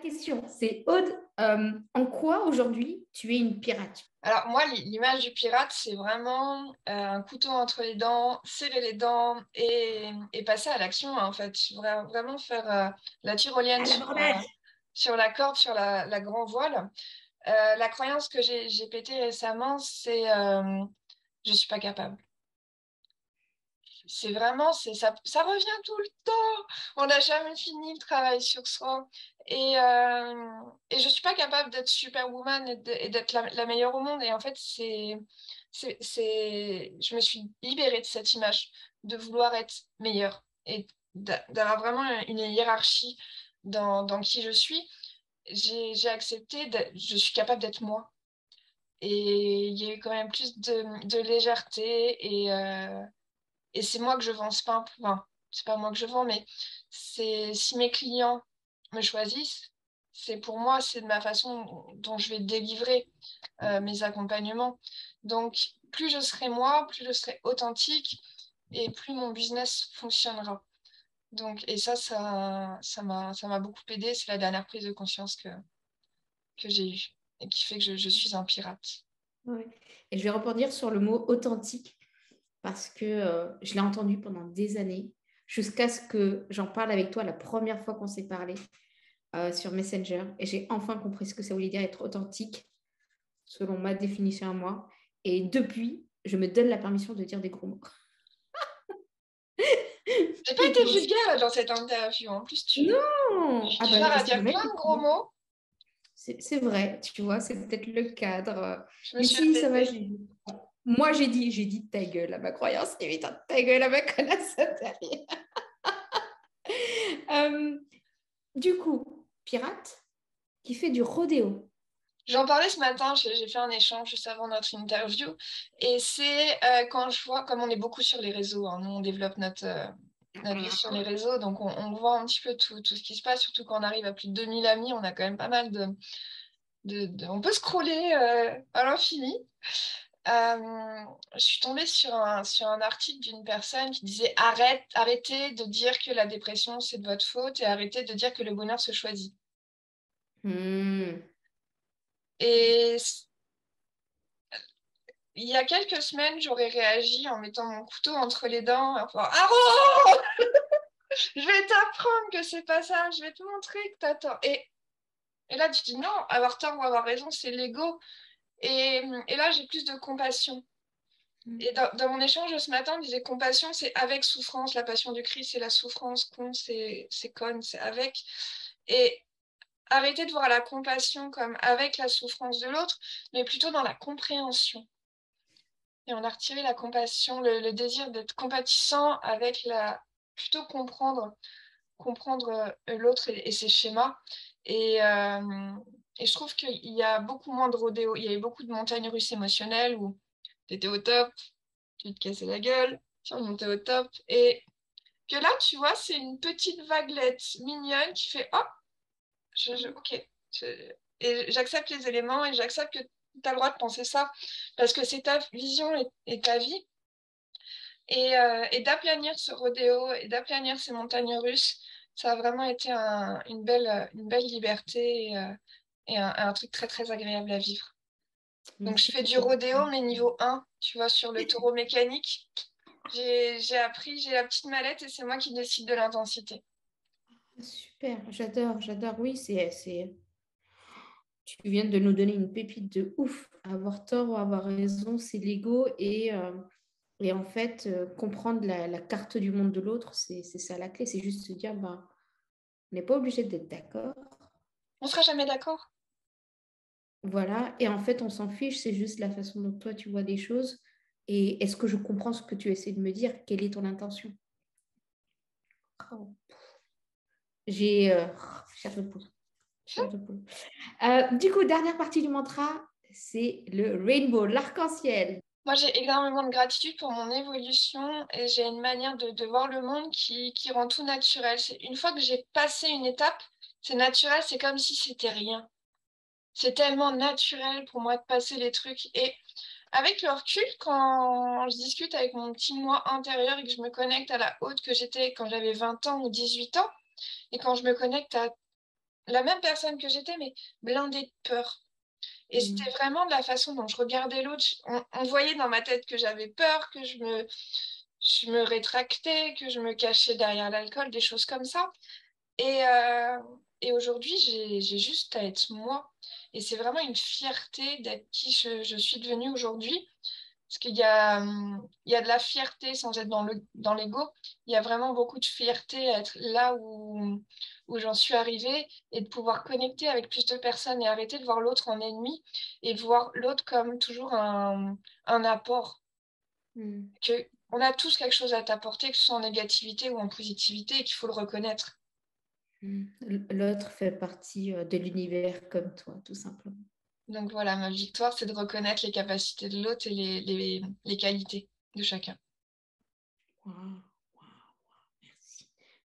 question, c'est Aude, en quoi aujourd'hui tu es une pirate? Alors moi, l'image du pirate, c'est vraiment un couteau entre les dents, serrer les dents et passer à l'action, hein, en fait. Vraiment faire la tyrolienne À l'abordage. sur la corde, sur la grand voile. La croyance que j'ai pétée récemment, c'est je suis pas capable. C'est vraiment, ça revient tout le temps. On n'a jamais fini le travail sur soi. Et je suis pas capable d'être superwoman et d'être la meilleure au monde. Et en fait, je me suis libérée de cette image de vouloir être meilleure et d'avoir vraiment une hiérarchie dans qui je suis. J'ai accepté, je suis capable d'être moi. Et il y a eu quand même plus de légèreté et c'est moi que je vends, enfin, c'est pas moi que je vends, mais c'est si mes clients me choisissent, c'est pour moi, c'est de ma façon dont je vais délivrer mes accompagnements. Donc, plus je serai moi, plus je serai authentique et plus mon business fonctionnera. Donc, et ça m'a beaucoup aidé. C'est la dernière prise de conscience que j'ai eue et qui fait que je suis un pirate. Ouais. Et je vais rebondir sur le mot authentique parce que je l'ai entendu pendant des années, jusqu'à ce que j'en parle avec toi la première fois qu'on s'est parlé sur Messenger. Et j'ai enfin compris ce que ça voulait dire être authentique, selon ma définition à moi. Et depuis, je me donne la permission de dire des gros mots. J'ai pas été vulgaire dans cette interview. En plus, je Non! suis Ah du genre ben, à c'est dire vrai, plein de gros effectivement. mots. C'est vrai, tu vois, c'est peut-être le cadre. Je me Mais suis si, ça va. apaisée. Moi, j'ai dit ta gueule à ma croyance, et putain, ta gueule à ma connasse derrière. Euh, du coup, pirate qui fait du rodéo. J'en parlais ce matin, j'ai fait un échange juste avant notre interview. Et c'est quand je vois, comme on est beaucoup sur les réseaux, hein, nous on développe notre vie sur les réseaux, donc on voit un petit peu tout ce qui se passe, surtout quand on arrive à plus de 2000 amis, on a quand même pas mal on peut scroller à l'infini. Je suis tombée sur un article d'une personne qui disait arrêtez de dire que la dépression c'est de votre faute et arrêtez de dire que le bonheur se choisit. Hmm. Et il y a quelques semaines, j'aurais réagi en mettant mon couteau entre les dents, enfin, Aaron, je vais t'apprendre que c'est pas ça, je vais te montrer que t'as tort. Et là, tu dis non, avoir tort ou avoir raison, c'est l'ego. Et là, j'ai plus de compassion. Et dans mon échange de ce matin, on disait compassion, c'est avec souffrance. La passion du Christ, c'est la souffrance. Con, c'est con, c'est avec. Et arrêter de voir la compassion comme avec la souffrance de l'autre, mais plutôt dans la compréhension. Et on a retiré la compassion, le désir d'être compatissant avec plutôt comprendre l'autre et ses schémas. Et, euh, et je trouve qu'il y a beaucoup moins de rodéo. Il y a eu beaucoup de montagnes russes émotionnelles où tu étais au top, tu te cassais la gueule, tu remontais au top. Et que là, tu vois, c'est une petite vaguelette mignonne qui fait oh, ok. Et j'accepte les éléments et j'accepte que tu as le droit de penser ça parce que c'est ta vision et ta vie. Et d'aplanir ce rodéo et d'aplanir ces montagnes russes, ça a vraiment été une belle liberté et un truc très très agréable à vivre. Donc je Merci fais pour du cette... rodéo, mais niveau 1, tu vois, sur le taureau mécanique. J'ai appris, j'ai la petite mallette et c'est moi qui décide de l'intensité. Super, j'adore. Oui, tu viens de nous donner une pépite de ouf. Avoir tort ou avoir raison, c'est l'ego. Et en fait, comprendre la carte du monde de l'autre, c'est ça la clé. C'est juste se dire, bah, on n'est pas obligé d'être d'accord. On sera jamais d'accord. Voilà. Et en fait, on s'en fiche. C'est juste la façon dont toi, tu vois les choses. Et est-ce que je comprends ce que tu essaies de me dire? Quelle est ton intention? Oh. J'ai chair de poule. Chair de poule. Du coup, dernière partie du mantra, c'est le rainbow, l'arc-en-ciel. Moi, j'ai énormément de gratitude pour mon évolution et j'ai une manière de voir le monde qui rend tout naturel. Une fois que j'ai passé une étape, c'est naturel, c'est comme si c'était rien. C'est tellement naturel pour moi de passer les trucs. Et avec le recul, quand je discute avec mon petit moi intérieur et que je me connecte à la haute que j'étais quand j'avais 20 ans ou 18 ans, et quand je me connecte à la même personne que j'étais, mais blindée de peur. Et c'était vraiment de la façon dont je regardais l'autre. On voyait dans ma tête que j'avais peur, que je me rétractais, que je me cachais derrière l'alcool, des choses comme ça. Et, euh, et aujourd'hui, j'ai juste à être moi. Et c'est vraiment une fierté d'être qui je suis devenue aujourd'hui. Parce il y a de la fierté sans être dans l'ego. Il y a vraiment beaucoup de fierté à être là où j'en suis arrivée et de pouvoir connecter avec plus de personnes et arrêter de voir l'autre en ennemi et de voir l'autre comme toujours un apport. Mm. Que on a tous quelque chose à t'apporter, que ce soit en négativité ou en positivité, et qu'il faut le reconnaître. Mm. L'autre fait partie de l'univers comme toi, tout simplement. Donc voilà, ma victoire, c'est de reconnaître les capacités de l'autre et les qualités de chacun. Wow.